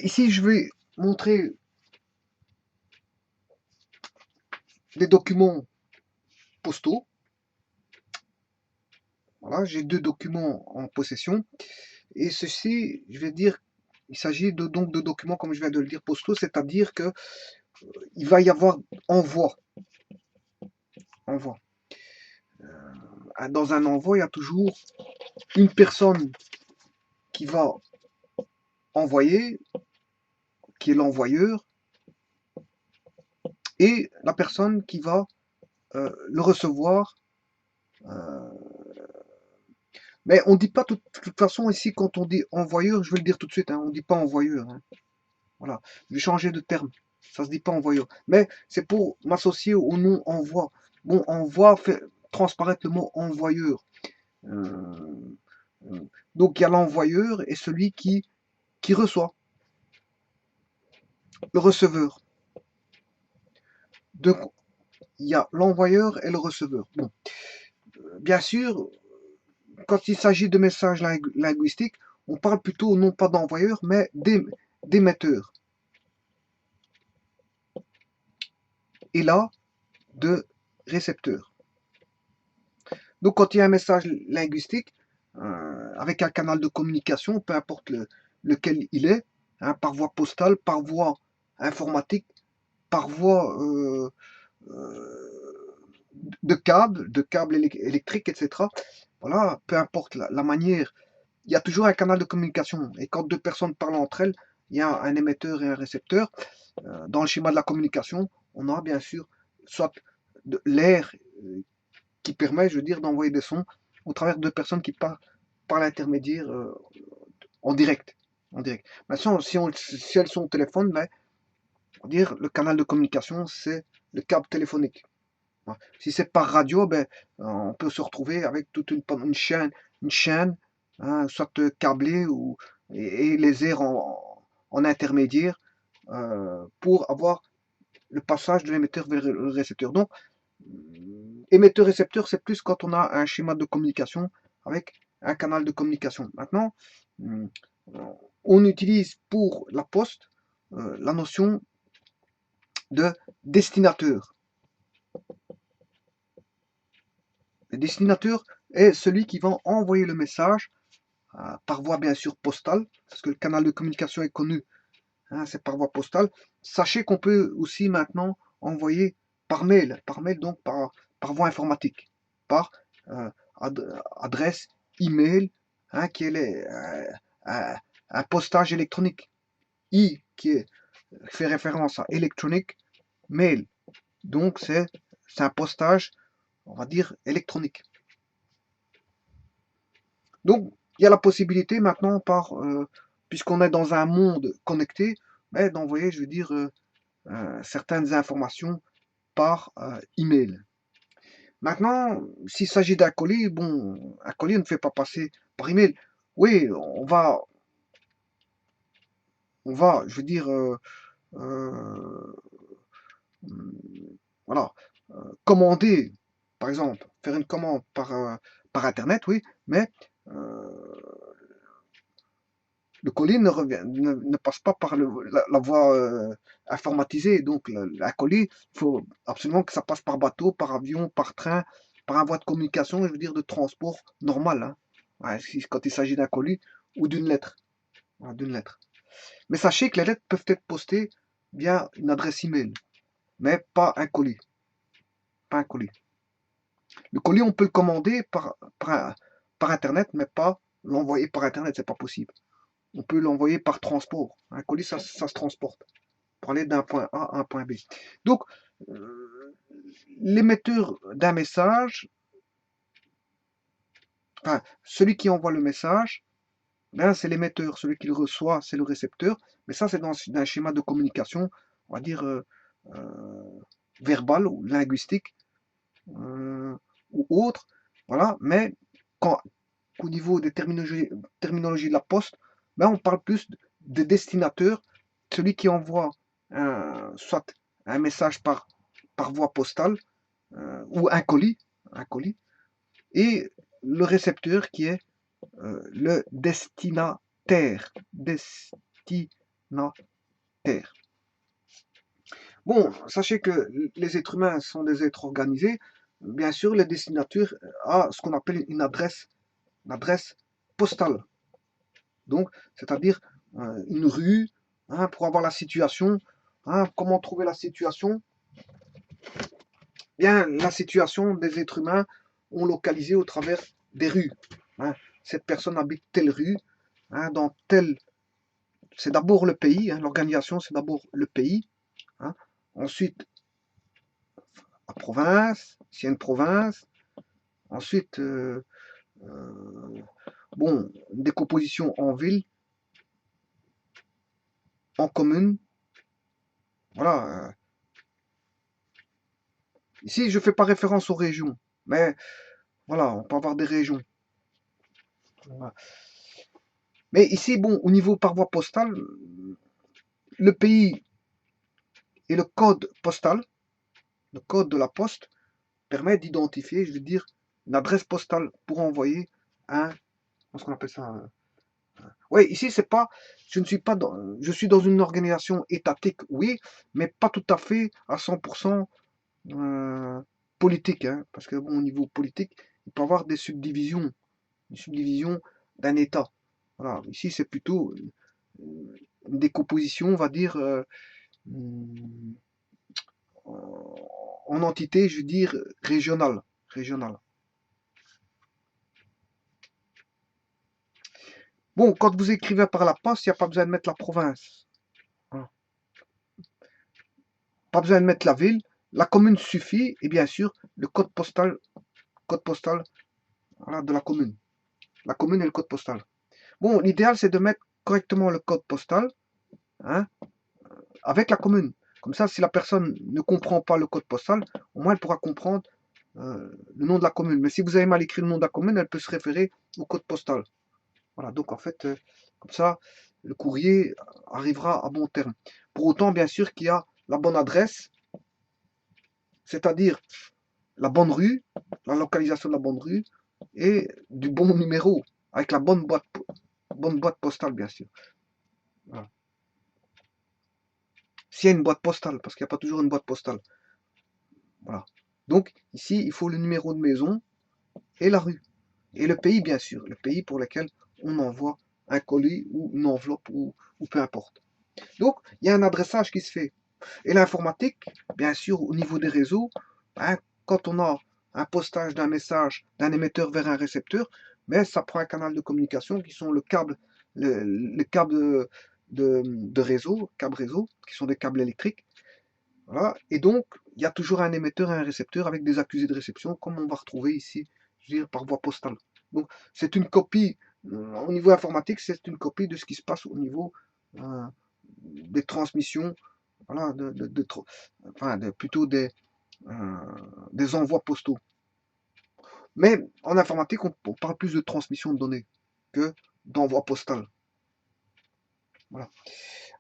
Ici, je vais montrer des documents postaux. Voilà, j'ai 2 documents en possession. Et ceci, je vais dire, il s'agit donc de documents, comme je viens de le dire, postaux, c'est-à-dire que il va y avoir envoi. Envoi. Dans un envoi, il y a toujours une personne qui va envoyer, qui est l'envoyeur, et la personne qui va le recevoir. euh, mais on ne dit pas de toute façon ici, quand on dit envoyeur, je vais le dire tout de suite, hein, on ne dit pas envoyeur. Hein. Voilà, je vais changer de terme. Ça se dit pas envoyeur. Mais c'est pour m'associer au nom envoi. Bon, envoi fait transparaître le mot envoyeur. Euh, euh, donc il y a l'envoyeur et celui qui reçoit, le receveur. Donc il y a l'envoyeur et le receveur. Bon, bien sûr, quand il s'agit de messages linguistiques, on parle plutôt non pas d'envoyeur, mais d'émetteur. Et là, de récepteur. Donc quand il y a un message linguistique, avec un canal de communication, peu importe lequel il est, hein, par voie postale, par voie informatique, par voie de câbles électriques, etc. Voilà, peu importe la manière, il y a toujours un canal de communication. Et quand deux personnes parlent entre elles, il y a un émetteur et un récepteur. Dans le schéma de la communication, on a bien sûr soit l'air qui permet, je veux dire, d'envoyer des sons au travers de deux personnes qui parlent par l'intermédiaire en direct. En direct. Maintenant, si elles sont au téléphone, ben, on va dire le canal de communication, c'est le câble téléphonique. Si c'est par radio, ben, on peut se retrouver avec toute une chaîne hein, soit câblée et les airs en intermédiaire pour avoir le passage de l'émetteur vers le récepteur. Donc, émetteur-récepteur, c'est plus quand on a un schéma de communication avec un canal de communication. Maintenant, hum, on utilise pour la poste la notion de destinateur. Le destinateur est celui qui va envoyer le message par voie bien sûr postale, parce que le canal de communication est connu, hein, c'est par voie postale. Sachez qu'on peut aussi maintenant envoyer par mail donc par voie informatique, par euh, adresse email, hein, qui est un postage électronique. Fait référence à électronique, mail. Donc c'est un postage, on va dire, électronique. Donc, il y a la possibilité maintenant, puisqu'on est dans un monde connecté, d'envoyer, je veux dire, certaines informations par email. Maintenant, s'il s'agit d'un colis, bon, un colis ne fait pas passer par email. Oui, je veux dire, euh, voilà, commander, par exemple, faire une commande par Internet, oui, mais euh, le colis ne passe pas par la voie informatisée. Donc, un colis, il faut absolument que ça passe par bateau, par avion, par train, par un voie de communication, je veux dire de transport normal. Hein. Ouais, quand il s'agit d'un colis ou d'une lettre. Voilà, d'une lettre. Mais sachez que les lettres peuvent être postées via une adresse email, mais pas un colis. Pas un colis. Le colis, on peut le commander par Internet, mais pas l'envoyer par Internet, c'est pas possible. On peut l'envoyer par transport. Un colis, ça se transporte pour aller d'un point A à un point B. Donc, euh, l'émetteur d'un message, enfin, celui qui envoie le message, ben, c'est l'émetteur. Celui qui le reçoit, c'est le récepteur. Mais ça, c'est dans un schéma de communication, on va dire, euh, verbal ou linguistique ou autre. Voilà. Mais quand, au niveau des terminologies de la poste, ben, on parle plus de destinateur, celui qui envoie soit un message par voie postale ou un colis, et le récepteur qui est le destinataire. Destinataire. Bon, sachez que les êtres humains sont des êtres organisés. Bien sûr, le destinataire a ce qu'on appelle une adresse postale. Donc, c'est-à-dire une rue, hein, pour avoir la situation. Hein, comment trouver la situation? Bien, la situation des êtres humains ont localisé au travers des rues. Hein. Cette personne habite telle rue, hein, dans tel. C'est d'abord le pays, hein, l'organisation, c'est d'abord le pays. Hein. Ensuite, la province, s'il y a une province. Ensuite, bon, décomposition en ville, en commune. Voilà. Ici, je ne fais pas référence aux régions, mais voilà, on peut avoir des régions. Voilà. Mais ici, bon, au niveau par voie postale, le pays et le code de la poste, permet d'identifier, je veux dire, une adresse postale pour envoyer un, comment qu'on appelle ça? Oui, ici, c'est pas, je ne suis pas dans, je suis dans une organisation étatique, oui, mais pas tout à fait à 100% politique, hein, parce que bon, au niveau politique, il peut y avoir des subdivisions, une subdivision d'un État. Voilà, ici, c'est plutôt une décomposition, on va dire, en entité, je veux dire, régionale. Bon, quand vous écrivez par la poste, il n'y a pas besoin de mettre la province. Hein. Pas besoin de mettre la ville. La commune suffit. Et bien sûr, le code postal voilà, de la commune. La commune et le code postal. Bon, l'idéal, c'est de mettre correctement le code postal, hein, avec la commune. Comme ça, si la personne ne comprend pas le code postal, au moins elle pourra comprendre le nom de la commune. Mais si vous avez mal écrit le nom de la commune, elle peut se référer au code postal. Voilà, donc en fait, comme ça, le courrier arrivera à bon terme. Pour autant, bien sûr, qu'il y a la bonne adresse, c'est-à-dire la bonne rue, la localisation de la bonne rue, et du bon numéro, avec la bonne boîte postale, bien sûr. Voilà. S'il y a une boîte postale, parce qu'il n'y a pas toujours une boîte postale. Voilà. Donc, ici, il faut le numéro de maison et la rue. Et le pays, bien sûr, le pays pour lequel on envoie un colis ou une enveloppe ou peu importe. Donc, il y a un adressage qui se fait. Et l'informatique, bien sûr, au niveau des réseaux, hein, quand on a un postage d'un message d'un émetteur vers un récepteur, mais ça prend un canal de communication qui sont le câble de réseau, câble réseau, qui sont des câbles électriques. Voilà. Et donc, il y a toujours un émetteur et un récepteur avec des accusés de réception, comme on va retrouver ici, je veux dire, par voie postale. Donc, c'est une copie, au niveau informatique, c'est une copie de ce qui se passe au niveau euh, des transmissions, voilà, plutôt des envois postaux. Mais en informatique, on parle plus de transmission de données que d'envoi postal. Voilà.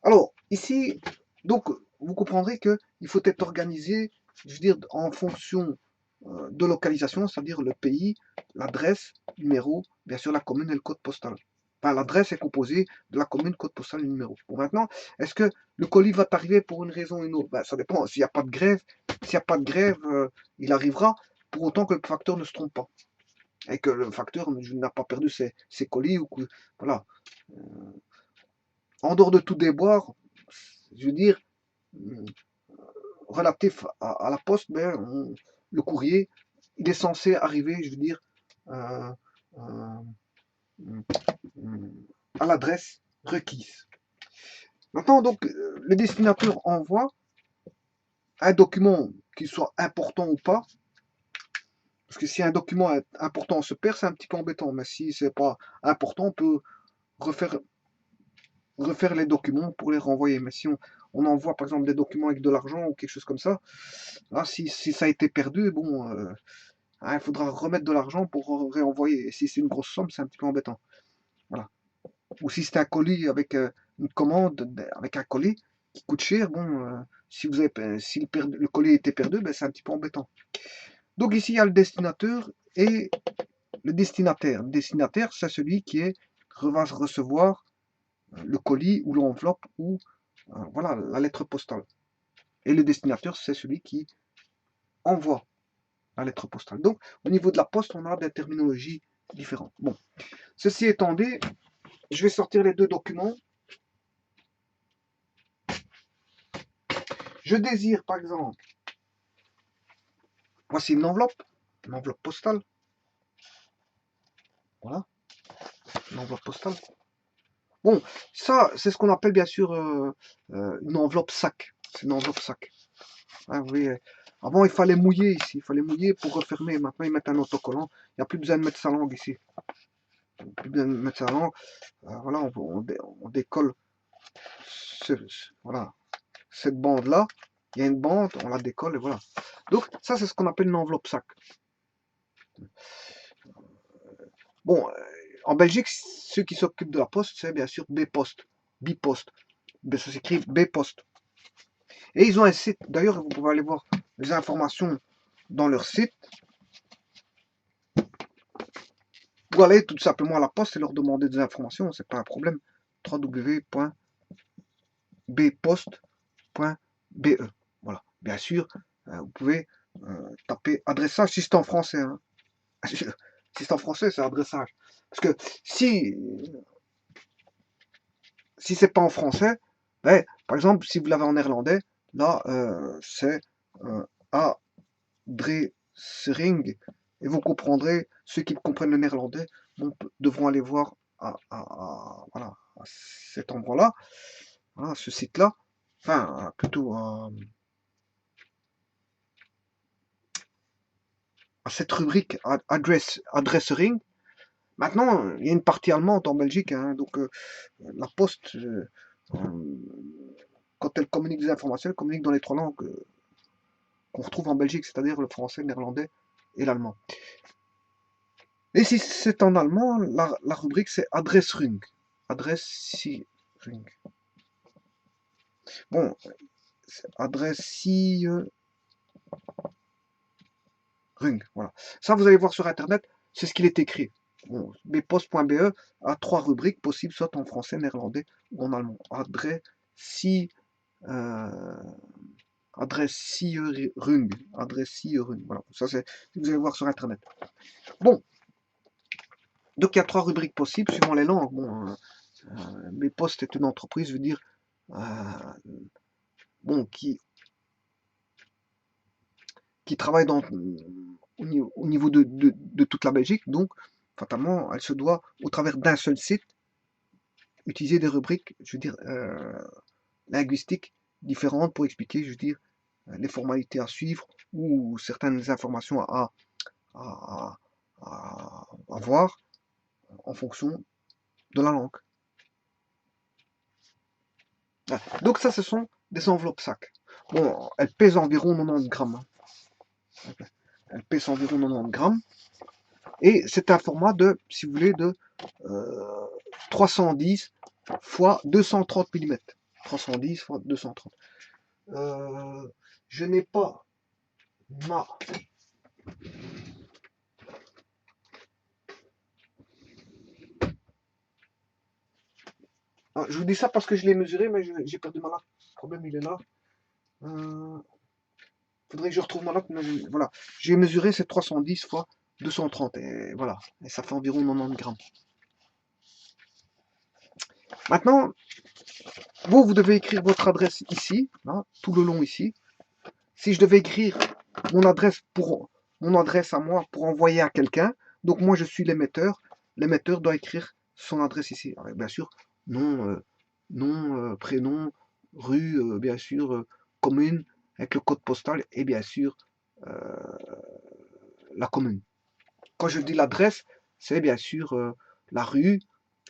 Alors, ici, donc, vous comprendrez qu'il faut être organisé, je veux dire, en fonction de localisation, c'est-à-dire le pays, l'adresse, le numéro, bien sûr la commune et le code postal. Enfin, l'adresse est composée de la commune, code postal et le numéro. Bon, maintenant, est-ce que le colis va t'arriver pour une raison ou une autre? Ben, ça dépend. S'il n'y a pas de grève, il arrivera pour autant que le facteur ne se trompe pas. Et que le facteur n'a pas perdu ses colis. Ou que, voilà. En dehors de tout déboire, je veux dire, relatif à la poste, ben, le courrier, il est censé arriver, je veux dire, euh, euh, à l'adresse requise. Maintenant, donc, le destinataire envoie un document qui soit important ou pas, parce que si un document important se perd, c'est un petit peu embêtant, mais si c'est pas important, on peut refaire, refaire les documents pour les renvoyer. Mais si on envoie par exemple des documents avec de l'argent ou quelque chose comme ça, là, si ça a été perdu, bon, il faudra remettre de l'argent pour réenvoyer. Et si c'est une grosse somme, c'est un petit peu embêtant. Voilà. Ou si c'est un colis avec une commande, avec un colis qui coûte cher, bon, si le colis était perdu, ben, c'est un petit peu embêtant. Donc ici, il y a le destinateur et le destinataire. Le destinataire, c'est celui qui va recevoir le colis ou l'enveloppe ou voilà, la lettre postale. Et le destinataire, c'est celui qui envoie la lettre postale. Donc, au niveau de la poste, on a des terminologies différentes. Bon, ceci étant dit, je vais sortir les deux documents. Je désire, par exemple, voici une enveloppe postale. Voilà, une enveloppe postale. Bon, ça, c'est ce qu'on appelle bien sûr une enveloppe sac. C'est une enveloppe sac. Hein, vous voyez, avant, il fallait mouiller ici. Il fallait mouiller pour refermer. Maintenant, ils mettent un autocollant. Il n'y a plus besoin de mettre sa langue ici. Plus besoin de mettre sa langue. Voilà, on décolle voilà, cette bande-là. Il y a une bande, on la décolle et voilà. Donc, ça, c'est ce qu'on appelle une enveloppe sac. Bon, en Belgique, ceux qui s'occupent de la poste, c'est bien sûr B-Post, Bipost. Ça s'écrit B-Post. Et ils ont un site. D'ailleurs, vous pouvez aller voir les informations dans leur site. Ou aller tout simplement à la poste et leur demander des informations, c'est pas un problème. www.bpost.be. Voilà. Bien sûr, vous pouvez taper adressage si c'est en français. Hein. Si c'est en français, c'est adressage. Parce que si c'est pas en français, ben, par exemple, si vous l'avez en néerlandais, là, c'est adressering. Et vous comprendrez, ceux qui comprennent le néerlandais devront aller voir voilà, à cet endroit-là, voilà, ce site-là, enfin, plutôt à cette rubrique addressering. Maintenant, il y a une partie allemande en Belgique, hein, donc la poste, quand elle communique des informations, elle communique dans les trois langues qu'on retrouve en Belgique, c'est-à-dire le français, le néerlandais et l'allemand. Et si c'est en allemand, la rubrique c'est Adressring. Adressing. Bon, Adressing. Voilà. Ça, vous allez voir sur Internet, c'est ce qu'il est écrit. Bon, bpost.be a 3 rubriques possibles, soit en français, néerlandais ou en allemand. Adressing. Adressierung. Voilà. Ça, c'est vous allez voir sur Internet. Bon. Donc, il y a 3 rubriques possibles suivant les langues. Bon, Bpost est une entreprise, je veux dire, bon, qui travaille au niveau de toute la Belgique. Donc, fatalement, elle se doit, au travers d'un seul site, utiliser des rubriques, je veux dire, linguistiques différentes pour expliquer, je veux dire, les formalités à suivre ou certaines informations à voir en fonction de la langue. Donc ça, ce sont des enveloppes sacs. Bon, elles pèsent environ 90 grammes. Elles pèsent environ 90 grammes. Et c'est un format de, si vous voulez, de 310 fois 230 mm. 310 fois 230. Je n'ai pas ma... Ah, je vous dis ça parce que je l'ai mesuré, mais j'ai perdu ma latte. Le problème, il est là. Faudrait que je retrouve ma latte, mais voilà. J'ai mesuré, c'est 310 fois 230. Et voilà. Et ça fait environ 90 grammes. Maintenant, vous devez écrire votre adresse ici, là, tout le long ici. Si je devais écrire mon adresse à moi pour envoyer à quelqu'un, donc moi je suis l'émetteur doit écrire son adresse ici. Alors, bien sûr, nom, prénom, rue, bien sûr, commune, avec le code postal et bien sûr la commune. Quand je dis l'adresse, c'est bien sûr la rue,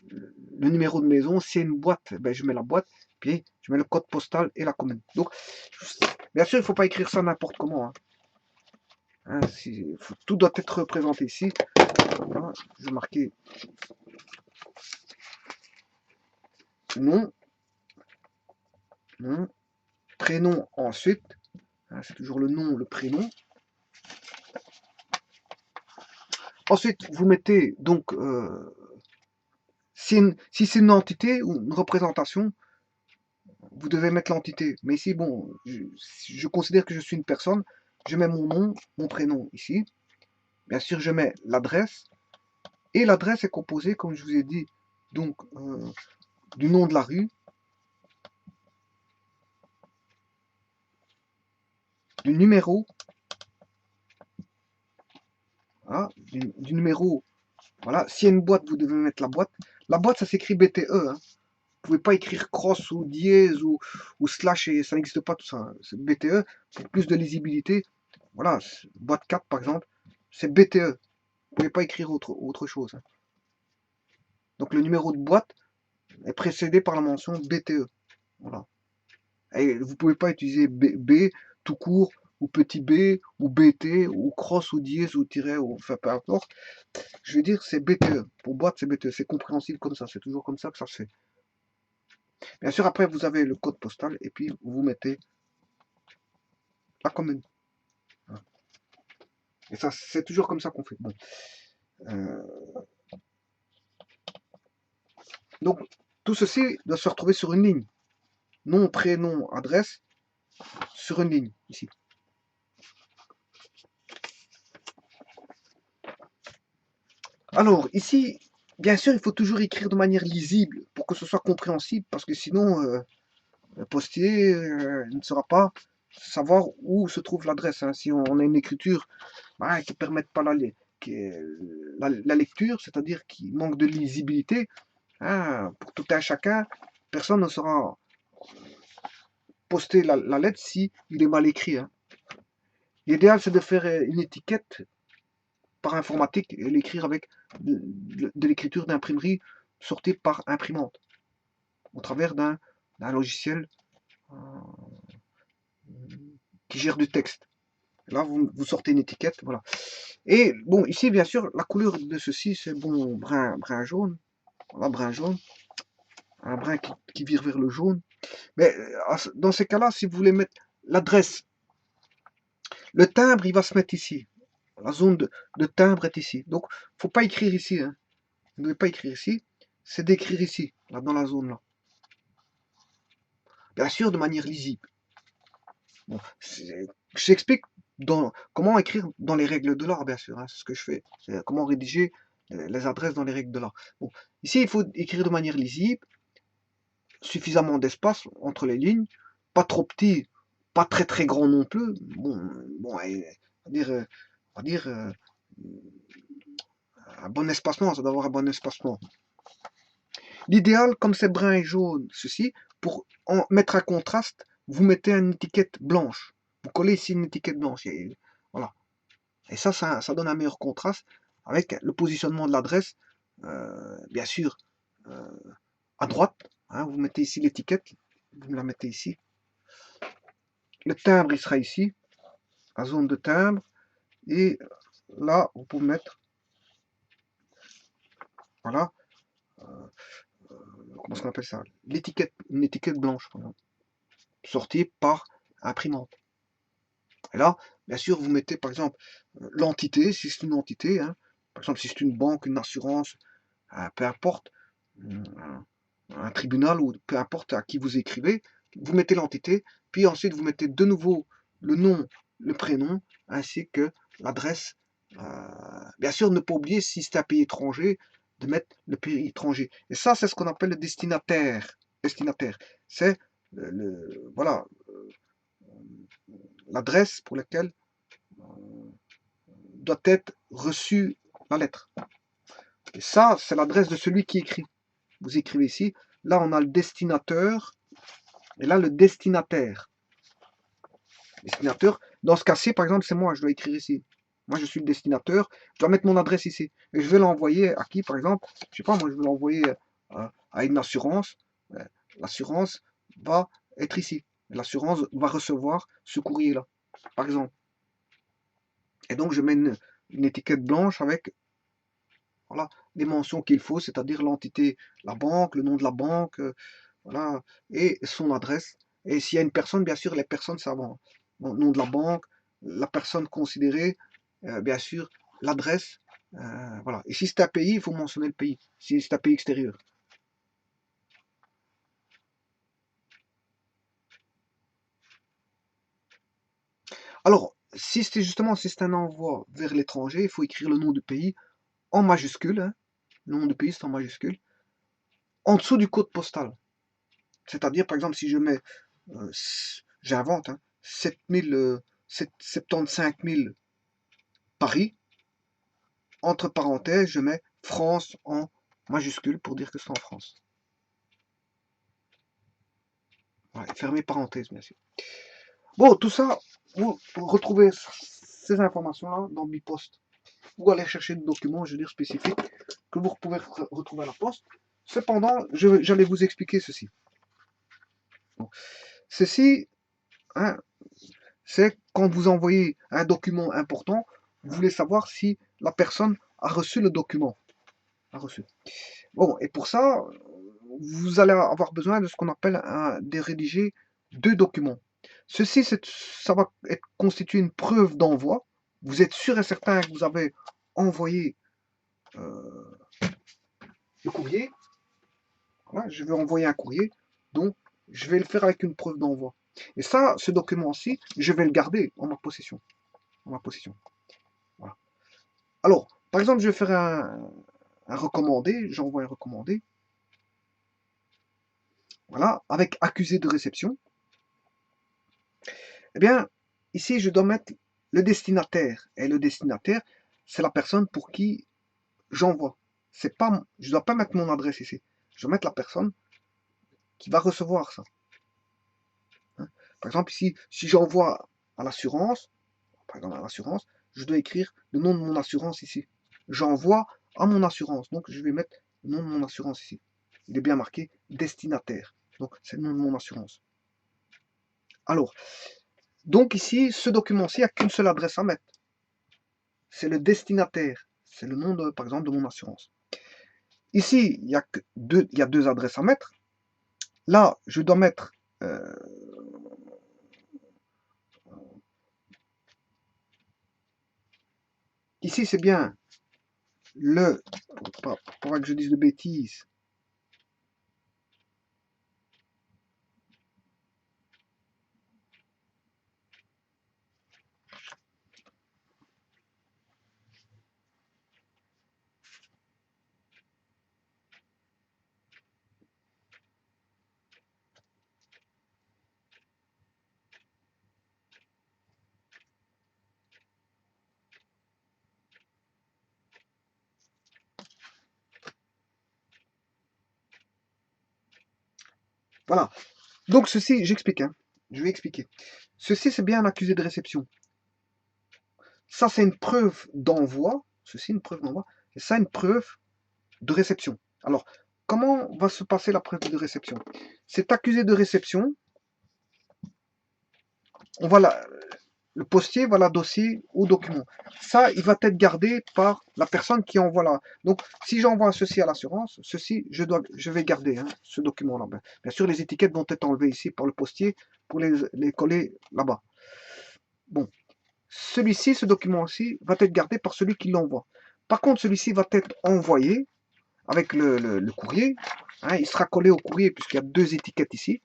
le numéro de maison, s'il y a une boîte, ben, je mets la boîte, puis je mets le code postal et la commune. Donc, bien sûr, il ne faut pas écrire ça n'importe comment. Hein. Hein, tout doit être représenté ici. Voilà, je vais marquer nom, prénom ensuite. Hein, c'est toujours le nom, le prénom. Ensuite, vous mettez donc Si c'est une entité ou une représentation, vous devez mettre l'entité. Mais ici, bon, je considère que je suis une personne. Je mets mon nom, mon prénom ici. Bien sûr, je mets l'adresse. Et l'adresse est composée, comme je vous ai dit, donc du nom de la rue, du numéro, hein, du numéro. Voilà, s'il y a une boîte, vous devez mettre la boîte. La boîte, ça s'écrit BTE. Hein. Vous pouvez pas écrire cross ou dièse ou slash, et ça n'existe pas tout ça. Hein. C'est BTE, pour plus de lisibilité. Voilà, boîte 4 par exemple, c'est BTE. Vous pouvez pas écrire autre chose. Hein. Donc le numéro de boîte est précédé par la mention BTE. Voilà. Et vous pouvez pas utiliser B tout court, ou petit b, ou BT, ou cross, ou dièse, ou tiret, ou enfin peu importe. Je veux dire, c'est BTE. Pour boîte, c'est BTE. C'est compréhensible comme ça. C'est toujours comme ça que ça se fait. Bien sûr, après, vous avez le code postal, et puis vous mettez la commune. Et ça, c'est toujours comme ça qu'on fait. Bon. Euh, donc, tout ceci doit se retrouver sur une ligne. Nom, prénom, adresse, sur une ligne, ici. Alors, ici, bien sûr, il faut toujours écrire de manière lisible pour que ce soit compréhensible, parce que sinon, le postier ne saura pas savoir où se trouve l'adresse. Hein. Si on a une écriture qui ne permet pas la lecture, c'est-à-dire qui manque de lisibilité, hein, pour tout un chacun, personne ne saura poster la lettre si il est mal écrit. Hein. L'idéal, c'est de faire une étiquette par informatique et l'écrire avec de l'écriture d'imprimerie sortie par imprimante, au travers d'un logiciel euh, qui gère du texte. Là, vous sortez une étiquette, voilà. Et bon, ici, bien sûr, la couleur de ceci, c'est bon brun jaune. Voilà, brun jaune. Un brun qui vire vers le jaune. Mais dans ces cas-là, si vous voulez mettre l'adresse, le timbre, il va se mettre ici. La zone de timbre est ici. Donc, il ne faut pas écrire ici. Hein. Vous ne devez pas écrire ici. C'est d'écrire ici, là, dans la zone là. Bien sûr, de manière lisible. Bon, j'explique comment écrire dans les règles de l'art, bien sûr. Hein, c'est ce que je fais. C'est comment rédiger les adresses dans les règles de l'art. Bon, ici, il faut écrire de manière lisible, suffisamment d'espace entre les lignes, pas trop petit, pas très très grand non plus. Bon, on va dire, un bon espacement, ça doit avoir un bon espacement. L'idéal, comme c'est brun et jaune, ceci, pour mettre un contraste, vous mettez une étiquette blanche. Vous collez ici une étiquette blanche. Et, voilà. Et ça donne un meilleur contraste avec le positionnement de l'adresse. Bien sûr, euh, à droite, hein, vous mettez ici l'étiquette, vous la mettez ici. Le timbre, il sera ici, la zone de timbre. Et là, vous pouvez mettre, voilà, comment on appelle ça, l'étiquette, une étiquette blanche, sortie par imprimante. Et là, bien sûr, vous mettez par exemple l'entité, si c'est une entité, hein, par exemple si c'est une banque, une assurance, peu importe, un tribunal ou peu importe à qui vous écrivez, vous mettez l'entité, puis ensuite vous mettez de nouveau le nom, le prénom, ainsi que l'adresse. Bien sûr, ne pas oublier si c'est un pays étranger, de mettre le pays étranger. Et ça, c'est ce qu'on appelle le destinataire. Destinataire, c'est voilà, l'adresse pour laquelle doit être reçue la lettre. Et ça, c'est l'adresse de celui qui écrit. Vous écrivez ici. Là, on a le destinateur. Et là, le destinataire. Destinateur. Dans ce cas-ci, par exemple, c'est moi. Je dois écrire ici. Moi, je suis le destinateur. Je dois mettre mon adresse ici. Et je vais l'envoyer à qui, par exemple? Je sais pas, moi, je vais l'envoyer à une assurance. L'assurance va être ici. L'assurance va recevoir ce courrier-là, par exemple. Et donc, je mets une étiquette blanche avec voilà, les mentions qu'il faut, c'est-à-dire l'entité, la banque, le nom de la banque, voilà, et son adresse. Et s'il y a une personne, bien sûr, les personnes savent. Le nom de la banque, la personne considérée, bien sûr, l'adresse. Voilà. Et si c'est un pays, il faut mentionner le pays. Si c'est un pays extérieur. Alors, si c'était justement si c'est un envoi vers l'étranger, il faut écrire le nom du pays en majuscule, hein. Le nom du pays, c'est en majuscule. En dessous du code postal. C'est-à-dire, par exemple, si je mets, j'invente, hein, 75 000 Paris, entre parenthèses, je mets France en majuscule pour dire que c'est en France. Ouais, fermez parenthèse, bien sûr. Bon, tout ça, vous retrouvez ces informations-là dans Bipost. Ou aller chercher des documents, je veux dire, spécifiques que vous pouvez retrouver à la poste. Cependant, j'allais vous expliquer ceci. Bon. Ceci, hein, c'est quand vous envoyez un document important, vous voulez savoir si la personne a reçu le document. A reçu. Bon, et pour ça, vous allez avoir besoin de ce qu'on appelle de rédiger deux documents. Ceci, ça va être constituer une preuve d'envoi. Vous êtes sûr et certain que vous avez envoyé le courrier. Voilà, je vais envoyer un courrier, donc je vais le faire avec une preuve d'envoi. Et ça, ce document-ci, je vais le garder en ma possession. En ma possession. Voilà. Alors, par exemple, je vais faire un recommandé, j'envoie un recommandé. Voilà, avec accusé de réception. Eh bien, ici, je dois mettre le destinataire. Et le destinataire, c'est la personne pour qui j'envoie. C'est pas, je ne dois pas mettre mon adresse ici. Je dois mettre la personne qui va recevoir ça. Hein. Par exemple, ici, si j'envoie à l'assurance, par exemple à l'assurance, je dois écrire le nom de mon assurance ici. J'envoie à mon assurance. Donc, je vais mettre le nom de mon assurance ici. Il est bien marqué destinataire. Donc, c'est le nom de mon assurance. Alors, donc ici, ce document-ci, il n'y a qu'une seule adresse à mettre. C'est le destinataire. C'est le nom, par exemple, de mon assurance. Ici, il y a deux adresses à mettre. Là, je dois mettre ici, c'est bien pour pas que je dise de bêtises. Voilà. Donc ceci, j'explique. Hein. Je vais expliquer. Ceci, c'est bien un accusé de réception. Ça, c'est une preuve d'envoi. Ceci, une preuve d'envoi. Et ça, une preuve de réception. Alors, comment va se passer la preuve de réception? Cet accusé de réception, on va le postier va l'adosser au document. Ça, il va être gardé par la personne qui envoie là. Donc, si j'envoie ceci à l'assurance, ceci, je vais garder hein, ce document-là. Bien sûr, les étiquettes vont être enlevées ici par le postier pour les coller là-bas. Bon, celui-ci, ce document-ci, va être gardé par celui qui l'envoie. Par contre, celui-ci va être envoyé avec le courrier. Hein, il sera collé au courrier puisqu'il y a deux étiquettes ici.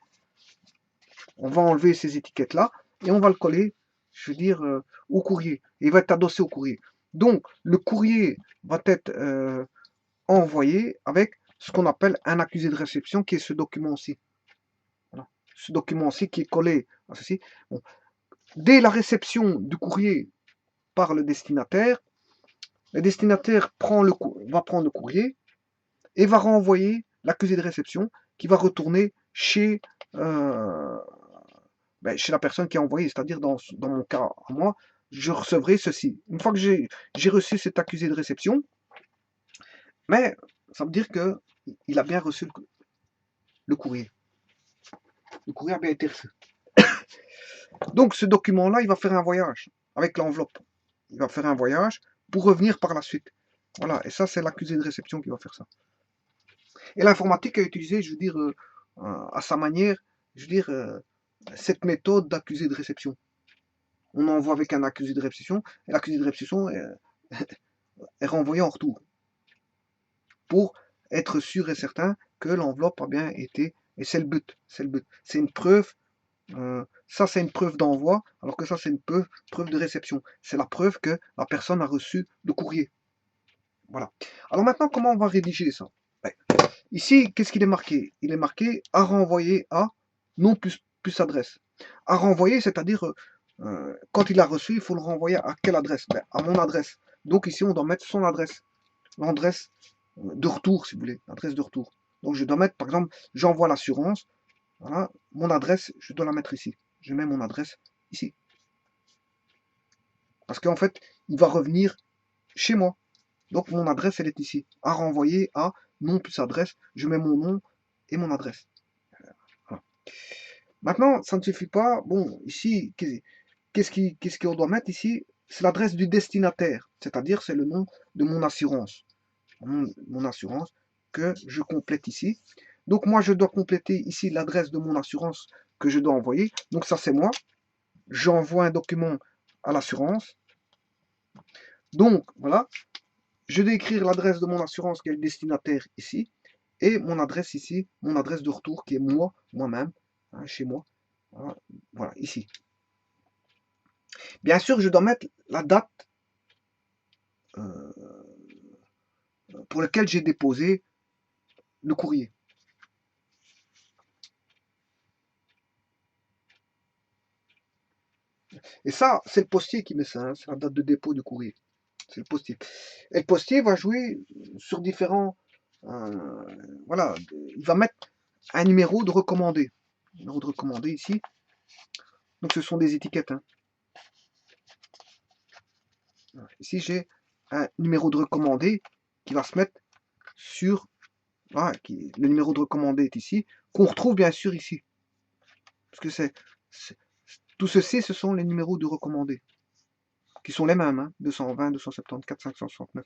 On va enlever ces étiquettes-là et on va le coller, je veux dire, au courrier. Il va être adossé au courrier. Donc, le courrier va être envoyé avec ce qu'on appelle un accusé de réception, qui est ce document-ci. Voilà. Ce document-ci qui est collé à ceci. Bon. Dès la réception du courrier par le destinataire va prendre le courrier et va renvoyer l'accusé de réception qui va retourner chez la personne qui a envoyé, c'est-à-dire dans mon cas à moi, je recevrai ceci. Une fois que j'ai reçu cet accusé de réception, mais ça veut dire qu'il a bien reçu le courrier. Le courrier a bien été reçu. Donc ce document-là, il va faire un voyage avec l'enveloppe. Il va faire un voyage pour revenir par la suite. Voilà, et ça, c'est l'accusé de réception qui va faire ça. Et l'informatique a utilisé, je veux dire, à sa manière, je veux dire, cette méthode d'accusé de réception. On envoie avec un accusé de réception, et l'accusé de réception est renvoyé en retour. Pour être sûr et certain que l'enveloppe a bien été. Et c'est le but. C'est le but. C'est une preuve Ça, c'est une preuve d'envoi, alors que ça, c'est une preuve de réception. C'est la preuve que la personne a reçu le courrier. Voilà. Alors maintenant, comment on va rédiger ça? Ouais. Ici, qu'est-ce qu'il est marqué? Il est marqué à renvoyer à non plus adresse. À renvoyer, c'est-à-dire quand il a reçu, il faut le renvoyer à quelle adresse? Ben, à mon adresse. Donc ici, on doit mettre son adresse. L'adresse de retour, si vous voulez. L'adresse de retour. Donc je dois mettre, par exemple, j'envoie l'assurance. Voilà, mon adresse, je dois la mettre ici. Je mets mon adresse ici. Parce qu'en fait, il va revenir chez moi. Donc mon adresse, elle est ici. À renvoyer à nom plus adresse. Je mets mon nom et mon adresse. Voilà. Maintenant, ça ne suffit pas. Bon, ici, qu'est-ce qu'on doit mettre ici? C'est l'adresse du destinataire. C'est-à-dire, c'est le nom de mon assurance. Mon assurance que je complète ici. Donc moi, je dois compléter ici l'adresse de mon assurance que je dois envoyer. Donc ça, c'est moi. J'envoie un document à l'assurance. Donc, voilà. Je dois écrire l'adresse de mon assurance qui est le destinataire ici. Et mon adresse ici, mon adresse de retour qui est moi-même, hein, chez moi. Voilà, voilà, ici. Bien sûr, je dois mettre la date pour laquelle j'ai déposé le courrier. Et ça, c'est le postier qui met ça, hein, c'est la date de dépôt du courrier. C'est le postier. Et le postier va jouer sur différents... voilà, il va mettre un numéro de recommandé. Numéro de recommandé ici. Donc ce sont des étiquettes. Hein. Ici, j'ai un numéro de recommandé qui va se mettre sur... Voilà, le numéro de recommandé est ici, qu'on retrouve bien sûr ici. Parce que tout ceci, ce sont les numéros de recommandé, qui sont les mêmes, hein, 220, 274, 569.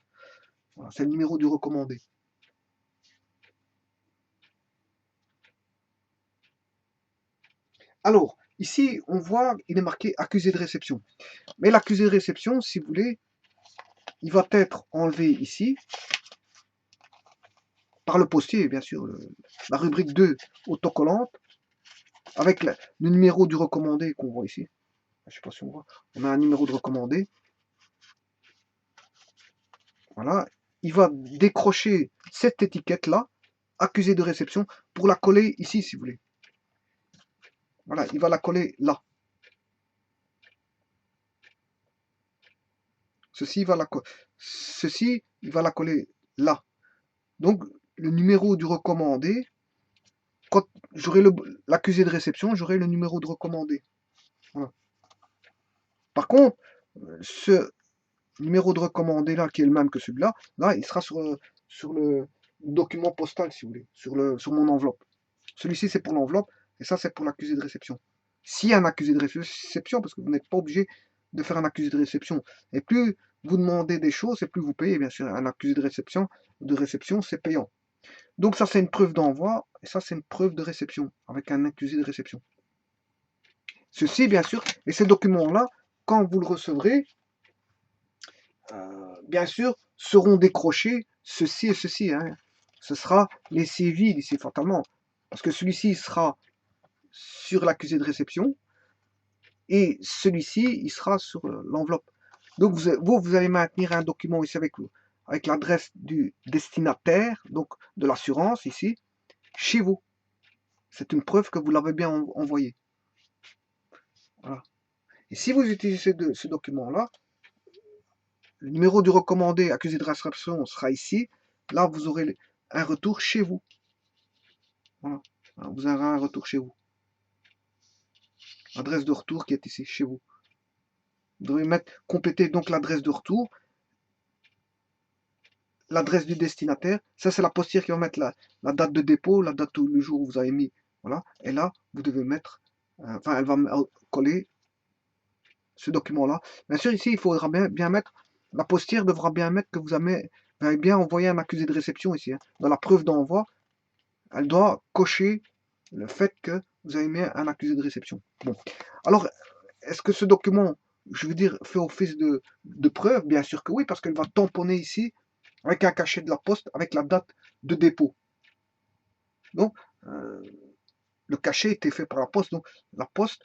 Voilà, c'est le numéro du recommandé. Alors, ici, on voit, il est marqué accusé de réception. Mais l'accusé de réception, si vous voulez, il va être enlevé ici, par le postier, bien sûr, la rubrique 2 autocollante, avec le numéro du recommandé qu'on voit ici. Je ne sais pas si on voit. On a un numéro de recommandé. Voilà. Il va décrocher cette étiquette-là, accusé de réception, pour la coller ici, si vous voulez. Voilà, il va la coller là. Ceci, il va la coller là. Donc, le numéro du recommandé, quand j'aurai l'accusé de réception, j'aurai le numéro de recommandé. Voilà. Par contre, ce numéro de recommandé là, qui est le même que celui-là, là, il sera sur le document postal, si vous voulez, sur mon enveloppe. Celui-ci, c'est pour l'enveloppe, et ça, c'est pour l'accusé de réception. S'il y a un accusé de réception, parce que vous n'êtes pas obligé de faire un accusé de réception. Et plus vous demandez des choses, et plus vous payez, bien sûr. Un accusé de réception, c'est payant. Donc ça, c'est une preuve d'envoi, et ça, c'est une preuve de réception, avec un accusé de réception. Ceci, bien sûr, et ces documents-là, quand vous le recevrez, bien sûr, seront décrochés ceci et ceci. Hein. Ce sera les civils ici, fatalement. Parce que celui-ci sera sur l'accusé de réception, et celui-ci, il sera sur l'enveloppe. Donc vous allez maintenir un document ici avec vous, avec l'adresse du destinataire, donc de l'assurance ici, chez vous. C'est une preuve que vous l'avez bien envoyé. Voilà. Et si vous utilisez ce document-là, le numéro du recommandé accusé de réception sera ici. Là, vous aurez un retour chez vous. Voilà. Vous aurez un retour chez vous. Adresse de retour qui est ici, chez vous. Vous devez compléter donc l'adresse de retour, l'adresse du destinataire. Ça, c'est la postière qui va mettre la date de dépôt, la date le jour où vous avez mis. Voilà. Et là, vous devez mettre, enfin, elle va coller ce document-là. Bien sûr, ici, il faudra bien mettre, la postière devra bien mettre que vous avez bien envoyé un accusé de réception ici. Hein. Dans la preuve d'envoi, elle doit cocher le fait que vous avez mis un accusé de réception. Bon. Alors, est-ce que ce document, je veux dire, fait office de preuve? Bien sûr que oui, parce qu'elle va tamponner ici avec un cachet de la poste avec la date de dépôt. Donc, le cachet était fait par la poste, donc la poste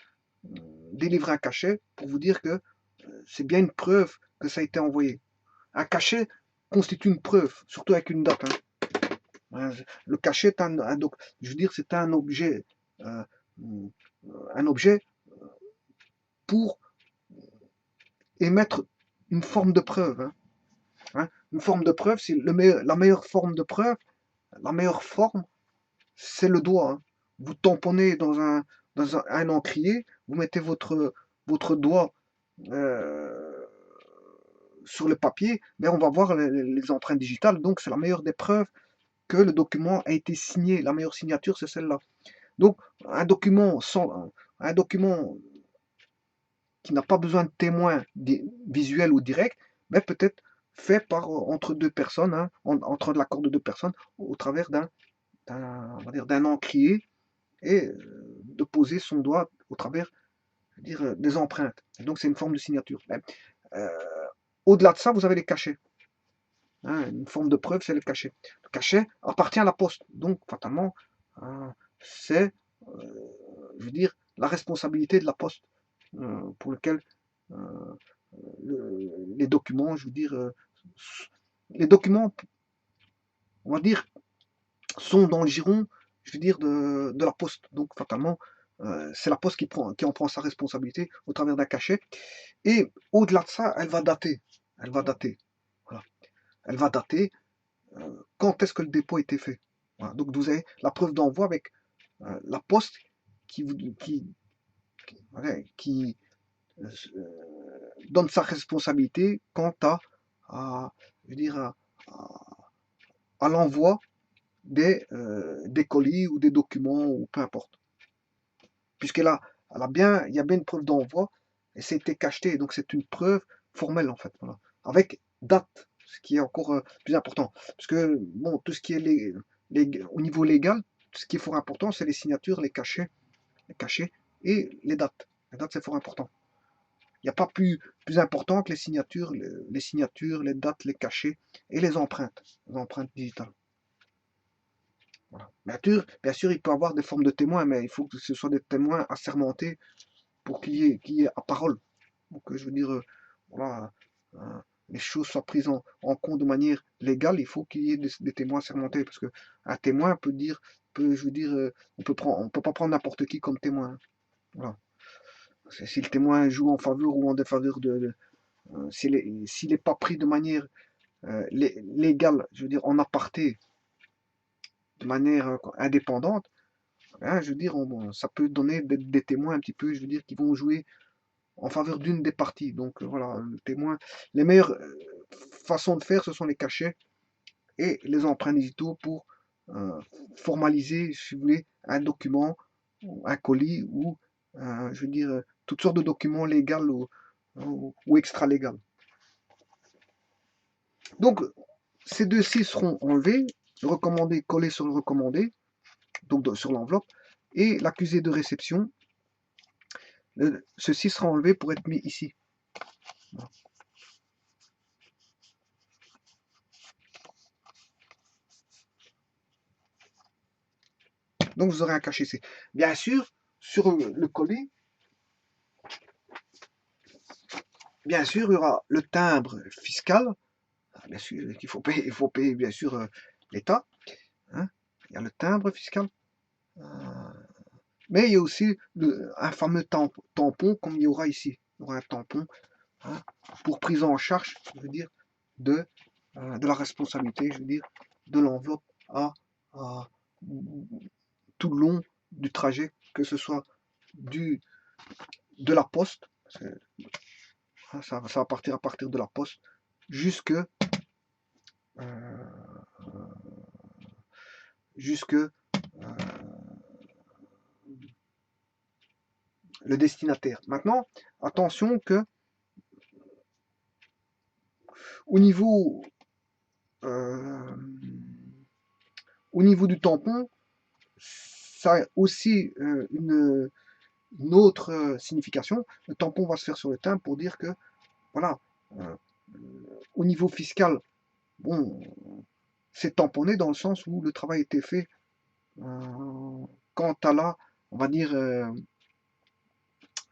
délivre un cachet pour vous dire que c'est bien une preuve que ça a été envoyé. Un cachet constitue une preuve, surtout avec une date. Hein. Le cachet est je veux dire, c'est euh, un objet pour émettre une forme de preuve. Hein. Une forme de preuve, c'est la meilleure forme de preuve. La meilleure forme, c'est le doigt. Hein. Vous tamponnez un encrier, vous mettez votre doigt euh, sur le papier, mais on va voir les empreintes digitales. Donc, c'est la meilleure des preuves que le document a été signé. La meilleure signature, c'est celle-là. Donc, un document qui n'a pas besoin de témoins visuels ou directs, mais peut-être fait entre deux personnes, hein, entre l'accord de deux personnes, au travers d'un encrier et de poser son doigt au travers, je veux dire, des empreintes. Et donc, c'est une forme de signature. Euh, Au-delà de ça, vous avez les cachets. Hein, une forme de preuve, c'est le cachet. Le cachet appartient à la poste. Donc, fatalement, c'est, je veux dire, la responsabilité de la poste pour lequel les documents, je veux dire, les documents, on va dire, sont dans le giron, je veux dire, de la poste. Donc, fatalement, c'est la poste qui en prend sa responsabilité au travers d'un cachet. Et au-delà de ça, elle va dater. Elle va dater. Voilà. Elle va dater quand est-ce que le dépôt a été fait. Voilà. Donc, vous avez la preuve d'envoi avec la poste qui, qui euh, donne sa responsabilité quant je veux dire, à l'envoi des colis ou des documents ou peu importe. Puisque là, il y a bien une preuve d'envoi et c'était cacheté, donc c'est une preuve formelle en fait. Voilà. Avec date, ce qui est encore plus important. Parce que bon, tout ce qui est au niveau légal, ce qui est fort important, c'est les signatures, les cachets et les dates. Les dates, c'est fort important. Il n'y a pas plus important que les signatures, les dates, les cachets et les empreintes digitales. Voilà. Bien sûr, il peut y avoir des formes de témoins, mais il faut que ce soit des témoins assermentés pour qu'il y ait à parole. Donc, je veux dire, voilà, euh, les choses soient prises en compte de manière légale, il faut qu'il y ait des témoins assermentés, parce que un témoin je veux dire, on peut pas prendre n'importe qui comme témoin. Hein. Voilà. Si le témoin joue en faveur ou en défaveur s'il n'est pas pris de manière légale, je veux dire en aparté, de manière indépendante, hein, je veux dire, ça peut donner des témoins un petit peu, je veux dire, qui vont jouer en faveur d'une des parties. Donc voilà, le témoin, les meilleures façons de faire, ce sont les cachets et les empreintes digitaux pour formaliser, si vous voulez, un document, un colis ou, je veux dire, toutes sortes de documents légaux ou extra-légaux. Donc, ces deux-ci seront enlevés, le recommandé collé sur le recommandé, donc sur l'enveloppe, et l'accusé de réception, ceci sera enlevé pour être mis ici. Donc vous aurez un cachet C. Bien sûr, sur le colis, bien sûr, il y aura le timbre fiscal. Bien sûr, il faut payer bien sûr l'État. Hein. Il y a le timbre fiscal. Mais il y a aussi un fameux tampon, comme il y aura ici. Il y aura un tampon hein, pour prise en charge, je veux dire, de la responsabilité, je veux dire, de l'enveloppe à tout le long du trajet, que ce soit de la poste, ça va partir à partir de la poste, jusque, jusque le destinataire. Maintenant, attention que au niveau, euh, au niveau du tampon, ça a aussi une autre signification. Le tampon va se faire sur le timbre pour dire que, voilà, euh, au niveau fiscal, bon, c'est tamponné dans le sens où le travail a été fait quant à la on va dire,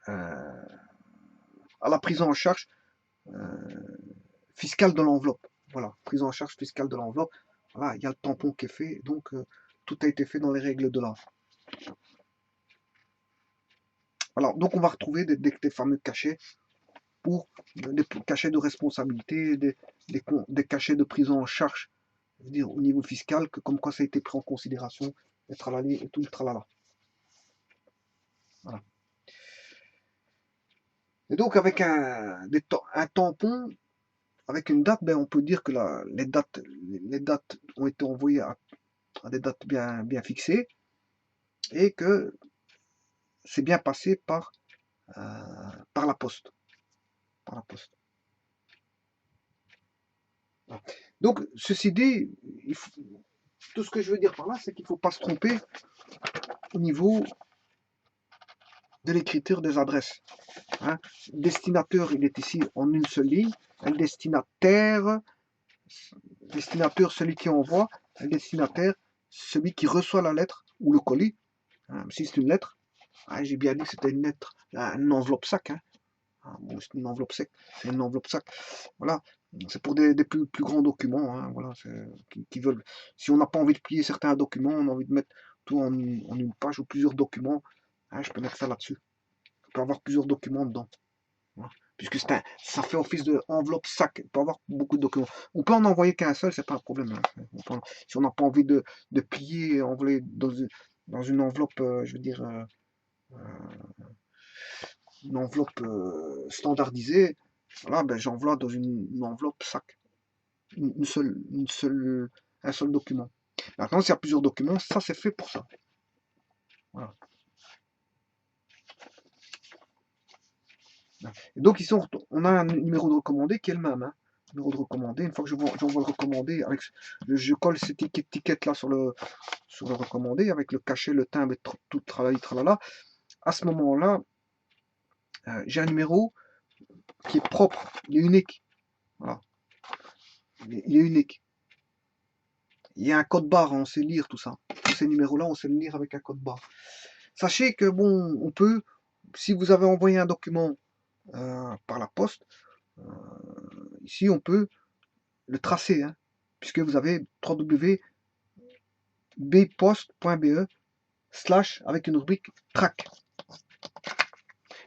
à la prise en charge fiscale de l'enveloppe. Voilà, prise en charge fiscale de l'enveloppe. Voilà, il y a le tampon qui est fait, donc tout a été fait dans les règles de l'art. Voilà, donc on va retrouver des fameux cachets pour des cachets de responsabilité, des cachets de prise en charge, je veux dire, au niveau fiscal, que comme quoi ça a été pris en considération, et tralali et tout le tralala. Voilà. Et donc avec un tampon, avec une date, ben, on peut dire que les dates ont été envoyées à des dates bien fixées et que c'est bien passé par la poste. Par la poste. Voilà. Donc, ceci dit, tout ce que je veux dire par là, c'est qu'il ne faut pas se tromper au niveau de l'écriture des adresses. Hein. Le destinateur, il est ici en une seule ligne. Un destinataire, celui qui envoie. Un destinataire, celui qui reçoit la lettre ou le colis. Hein, si c'est une lettre, hein, j'ai bien dit que c'était une lettre, une enveloppe sac. Hein. Ah, bon, c'est une enveloppe sec, c'est une enveloppe sac. Voilà, c'est pour des plus grands documents. Hein, voilà, qui veulent. Si on n'a pas envie de plier certains documents, on a envie de mettre tout en une page ou plusieurs documents, hein, je peux mettre ça là-dessus. Je peux avoir plusieurs documents dedans. Voilà. Puisque ça fait office de enveloppe sac. On peut avoir beaucoup de documents. On peut en envoyer qu'un seul, c'est pas un problème. Hein. Si on n'a pas envie de plier, envoyer dans une enveloppe, je veux dire, une enveloppe standardisée, voilà, ben, j'enveloppe dans une enveloppe sac. Un seul document. Maintenant, s'il y a plusieurs documents, ça c'est fait pour ça. Voilà. Et donc ici, on a un numéro de recommandé qui est le même. Hein. Numéro de recommandé. Une fois que j'envoie le recommandé, je colle cette étiquette là sur le recommandé avec le cachet, le timbre et tout tralala, tralala. À ce moment-là, j'ai un numéro qui est propre, il est unique. Voilà. Il est unique. Il y a un code barre, on sait lire tout ça. Tous ces numéros-là, on sait le lire avec un code barre. Sachez que bon, on peut, si vous avez envoyé un document par la poste, ici on peut le tracer, hein, puisque vous avez www.bpost.be/ avec une rubrique track.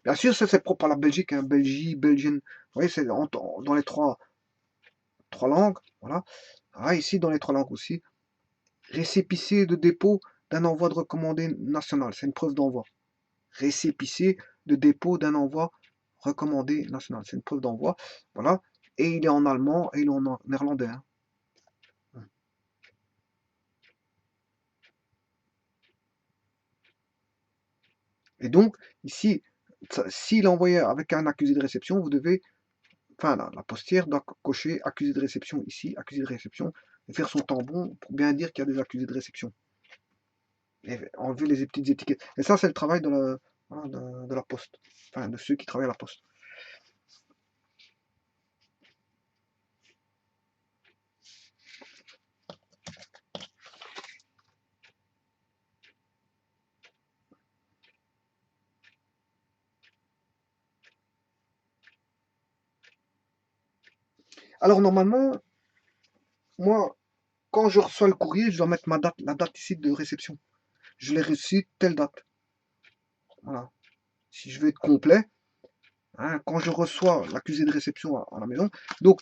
Bien sûr, ça c'est propre à la Belgique, hein, Belgique, Belgian. Vous voyez, c'est dans les trois langues. Voilà. Ah, ici, dans les trois langues aussi. Récépissé de dépôt d'un envoi de recommandé national. C'est une preuve d'envoi. Récépissé de dépôt d'un envoi recommandé national. C'est une preuve d'envoi. Voilà. Et il est en allemand et il est en néerlandais. Hein. Et donc, ici, s'il est envoyé avec un accusé de réception, vous devez, enfin, la postière doit cocher accusé de réception ici, accusé de réception, et faire son tampon pour bien dire qu'il y a des accusés de réception. Et enlever les petites étiquettes. Et ça, c'est le travail de la poste, enfin, de ceux qui travaillent à la poste. Alors, normalement, moi, quand je reçois le courrier, je dois mettre la date ici de réception. Je l'ai reçu telle date. Voilà. Si je veux être complet, hein, quand je reçois l'accusé de réception à la maison, donc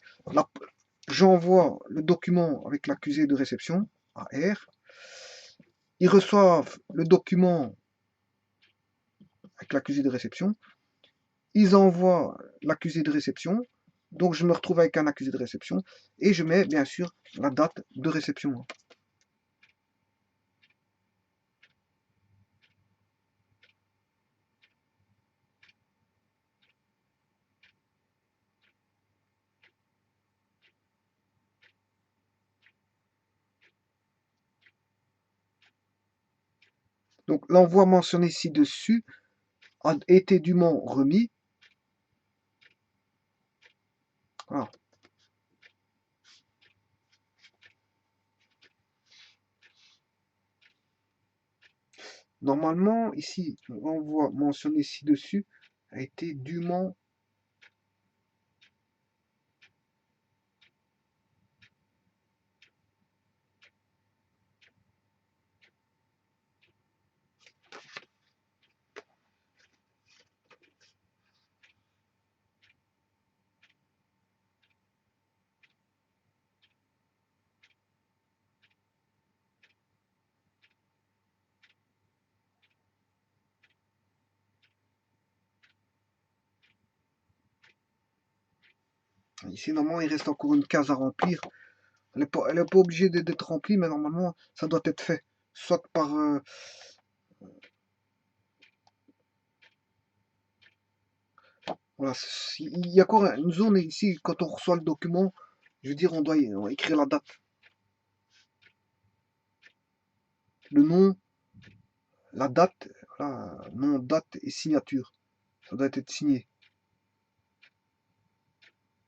j'envoie le document avec l'accusé de réception à R. Ils reçoivent le document avec l'accusé de réception. Ils envoient l'accusé de réception. Donc je me retrouve avec un accusé de réception et je mets bien sûr la date de réception. Donc l'envoi mentionné ci-dessus a été dûment remis. Voilà. Normalement, ici, on voit mentionné ci-dessus, a été dûment. Ici, normalement, il reste encore une case à remplir. Elle est pas obligée d'être remplie, mais normalement, ça doit être fait. Soit par. Voilà, il y a encore une zone ici, quand on reçoit le document, je veux dire, on doit écrire la date, le nom, la date, voilà, nom, date et signature. Ça doit être signé.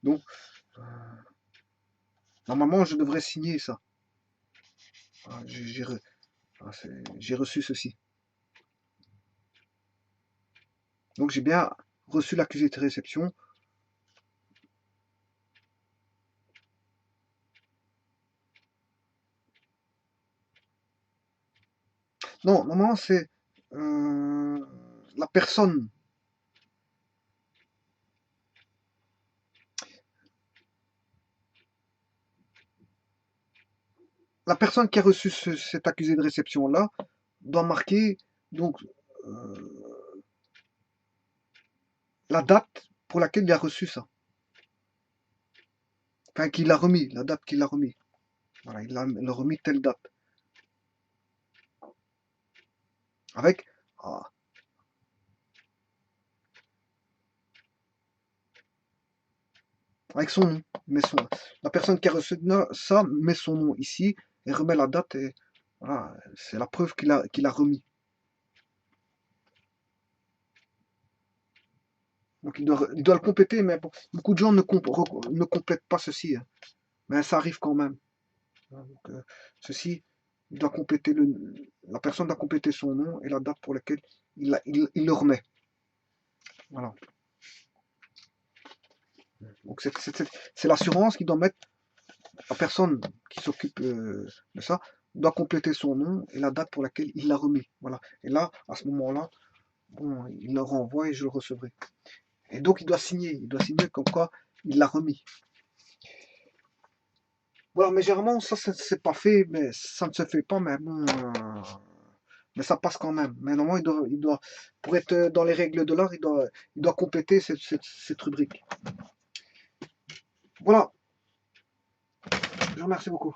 Donc, normalement, je devrais signer ça. Voilà, j'ai reçu ceci. Donc, j'ai bien reçu l'accusé de réception. Non, normalement, c'est la personne. La personne qui a reçu cet accusé de réception-là doit marquer donc la date pour laquelle il a reçu ça. Enfin, qu'il a remis, la date qu'il a remis. Voilà, il a remis telle date. Avec, ah, avec son nom. La personne qui a reçu ça met son nom ici et remet la date et voilà, c'est la preuve qu'il a remis. Donc il doit le compléter, mais bon, beaucoup de gens ne complètent pas ceci, hein. Mais ça arrive quand même. Donc, ceci, il doit compléter la personne doit compléter son nom et la date pour laquelle il le remet. Voilà. Donc c'est l'assurance qui doit mettre, la personne qui s'occupe de ça doit compléter son nom et la date pour laquelle il l'a remis. Voilà. Et là, à ce moment-là, bon, il le renvoie et je le recevrai. Et donc il doit signer comme quoi il l'a remis. Voilà, mais généralement, ça, c'est pas fait, mais ça ne se fait pas, mais bon, mais ça passe quand même. Mais normalement, pour être dans les règles de l'art, il doit compléter cette rubrique. Voilà, je vous remercie beaucoup.